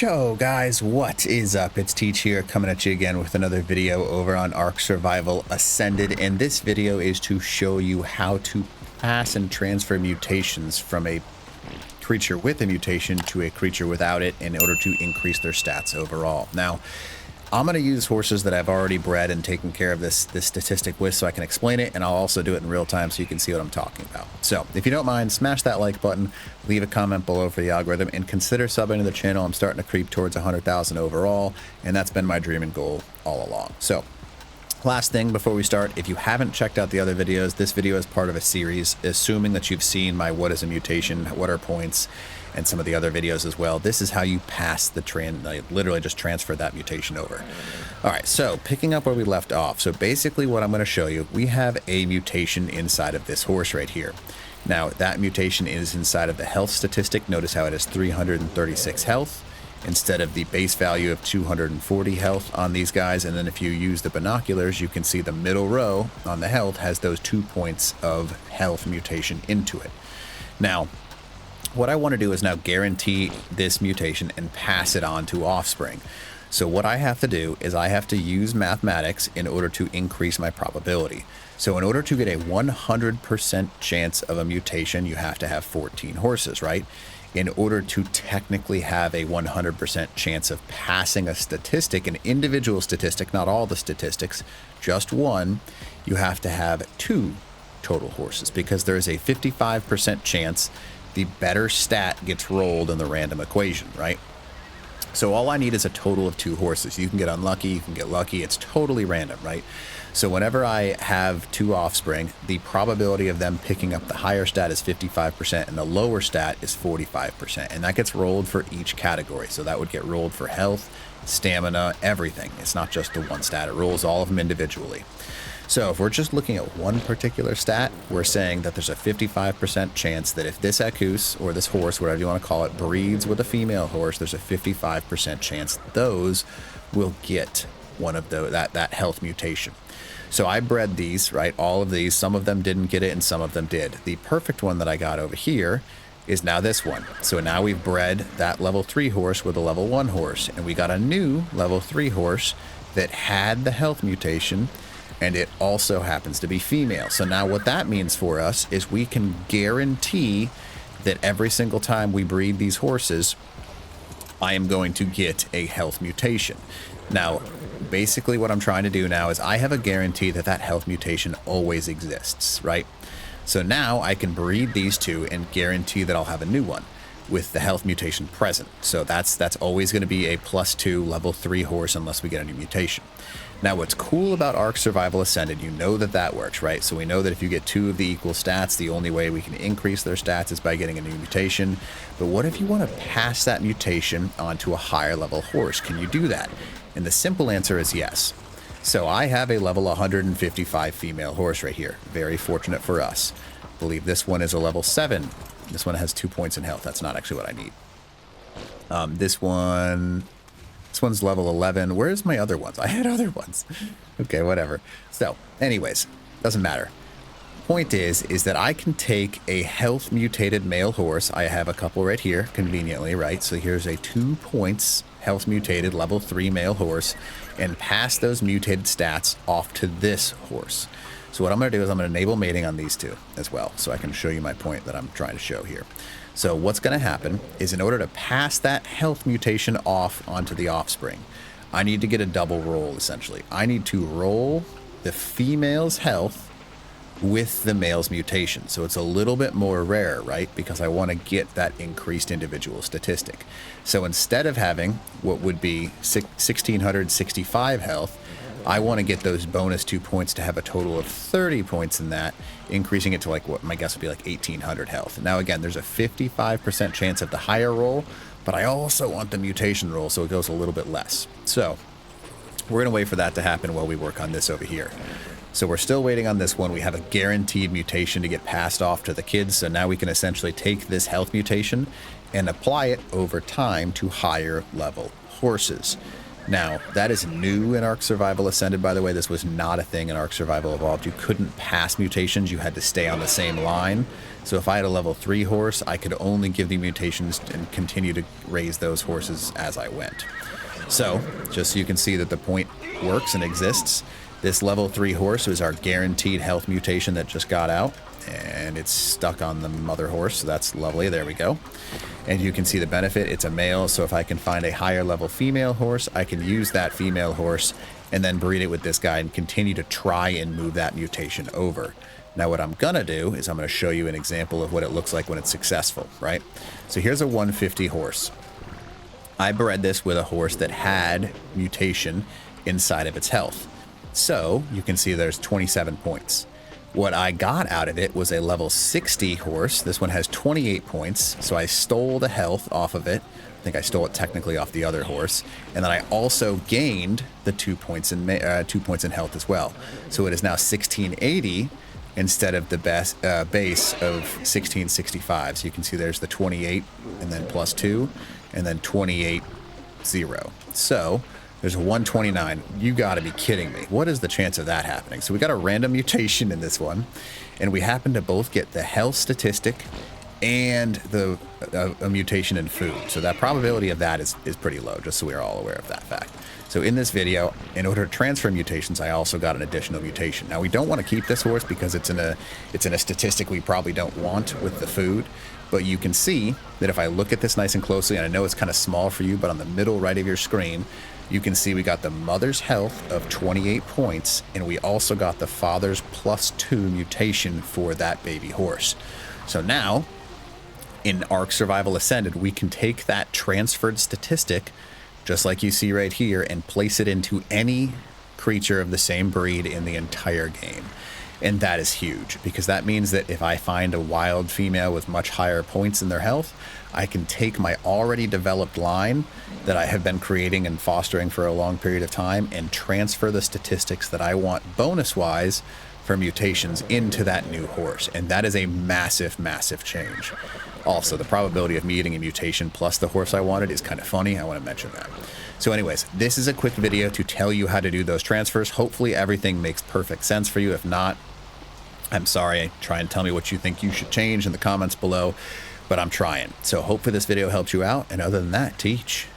Yo guys, what is up? It's Teach here, coming at you again with another video over on Ark Survival Ascended, and this video is to show you how to pass and transfer mutations from a creature with a mutation to a creature without it in order to increase their stats overall. Now, I'm going to use horses that I've already bred and taken care of this statistic with so I can explain it, and I'll also do it in real time so you can see what I'm talking about. So if you don't mind, smash that like button, leave a comment below for the algorithm, and consider subbing to the channel. I'm starting to creep towards 100,000 overall, and that's been my dream and goal all along. So last thing before we start, if you haven't checked out the other videos, this video is part of a series, assuming that you've seen my what is a mutation, what are points, and some of the other videos as well. This is how you pass the literally just transfer that mutation over. All right, so picking up where we left off. So basically what I'm going to show you, we have a mutation inside of this horse right here. Now that mutation is inside of the health statistic. Notice how it has 336 health instead of the base value of 240 health on these guys. And then if you use the binoculars, you can see the middle row on the health has those 2 points of health mutation into it. Now, what I want to do is now guarantee this mutation and pass it on to offspring. So what I have to do is I have to use mathematics in order to increase my probability. So in order to get a 100% chance of a mutation, you have to have 14 horses, right? In order to technically have a 100% chance of passing a statistic, an individual statistic, not all the statistics, just one, you have to have 2 total horses, because there is a 55% chance the better stat gets rolled in the random equation, right? So all I need is a total of 2 horses. You can get unlucky, you can get lucky, it's totally random, right? So whenever I have 2 offspring, the probability of them picking up the higher stat is 55% and the lower stat is 45%. And that gets rolled for each category. So that would get rolled for health, stamina, everything. It's not just the one stat, it rolls all of them individually. So if we're just looking at one particular stat, we're saying that there's a 55% chance that if this Equus, or this horse, whatever you want to call it, breeds with a female horse, there's a 55% chance those will get one of that health mutation. So I bred these, right? All of these, some of them didn't get it and some of them did. The perfect one that I got over here is now this one. So now we've bred that level 3 horse with a level 1 horse, and we got a new level 3 horse that had the health mutation, and it also happens to be female. So now what that means for us is we can guarantee that every single time we breed these horses, I am going to get a health mutation. Now, basically what I'm trying to do now is I have a guarantee that that health mutation always exists, right? So now I can breed these 2 and guarantee that I'll have a new one with the health mutation present. So that's always going to be a +2 level 3 horse unless we get a new mutation. Now what's cool about Ark Survival Ascended, you know that works, right? So we know that if you get 2 of the equal stats, the only way we can increase their stats is by getting a new mutation. But what if you want to pass that mutation onto a higher level horse? Can you do that? And the simple answer is yes. So I have a level 155 female horse right here. Very fortunate for us. I believe this one is a level 7. This one has 2 points in health. That's not actually what I need. This one's level 11. Where's my other ones? I had other ones. Okay, whatever. So, anyways, doesn't matter. Point is that I can take a health mutated male horse. I have a couple right here, conveniently, right? So here's a 2 points health mutated level 3 male horse, and pass those mutated stats off to this horse. So what I'm going to do is I'm going to enable mating on these 2 as well, so I can show you my point that I'm trying to show here. So what's going to happen is, in order to pass that health mutation off onto the offspring, I need to get a double roll, essentially. I need to roll the female's health with the male's mutation. So it's a little bit more rare, right? Because I want to get that increased individual statistic. So instead of having what would be 1,665 health, I want to get those bonus 2 points to have a total of 30 points in that, increasing it to like what my guess would be like 1,800 health. Now again, there's a 55% chance of the higher roll, but I also want the mutation roll, so it goes a little bit less. So we're going to wait for that to happen while we work on this over here. So we're still waiting on this one. We have a guaranteed mutation to get passed off to the kids, so now we can essentially take this health mutation and apply it over time to higher level horses. Now, that is new in Ark Survival Ascended, by the way. This was not a thing in Ark Survival Evolved. You couldn't pass mutations. You had to stay on the same line. So if I had a level 3 horse, I could only give the mutations and continue to raise those horses as I went. So, just so you can see that the point works and exists, this level 3 horse was our guaranteed health mutation that just got out. And it's stuck on the mother horse, so that's lovely. There we go. And you can see the benefit. It's a male, so if I can find a higher level female horse, I can use that female horse and then breed it with this guy and continue to try and move that mutation over. Now what I'm gonna do is I'm gonna show you an example of what it looks like when it's successful, right? So here's a 150 horse. I bred this with a horse that had mutation inside of its health. So you can see there's 27 points. What I got out of it was a level 60 horse. This one has 28 points, so I stole the health off of it. I think I stole it technically off the other horse, and then I also gained the 2 points in health as well. So it is now 1680 instead of the base of 1665. So you can see there's the 28 and then plus 2, and then 28 0. So there's a 129. You got to be kidding me. What is the chance of that happening? So we got a random mutation in this one, and we happen to both get the health statistic and the a mutation in food. So that probability of that is pretty low, just so we're all aware of that fact. So in this video, in order to transfer mutations, I also got an additional mutation. Now we don't want to keep this horse because it's in a statistic we probably don't want with the food. But you can see that if I look at this nice and closely, and I know it's kind of small for you, but on the middle right of your screen, you can see we got the mother's health of 28 points, and we also got the father's +2 mutation for that baby horse. So now, in Ark Survival Ascended, we can take that transferred statistic, just like you see right here, and place it into any creature of the same breed in the entire game. And that is huge, because that means that if I find a wild female with much higher points in their health, I can take my already developed line that I have been creating and fostering for a long period of time and transfer the statistics that I want bonus-wise for mutations into that new horse. And that is a massive, massive change. Also, the probability of me getting a mutation plus the horse I wanted is kind of funny. I want to mention that. So anyways, this is a quick video to tell you how to do those transfers. Hopefully everything makes perfect sense for you. If not, I'm sorry. Try and tell me what you think you should change in the comments below, but I'm trying. So hopefully this video helped you out. And other than that, teach.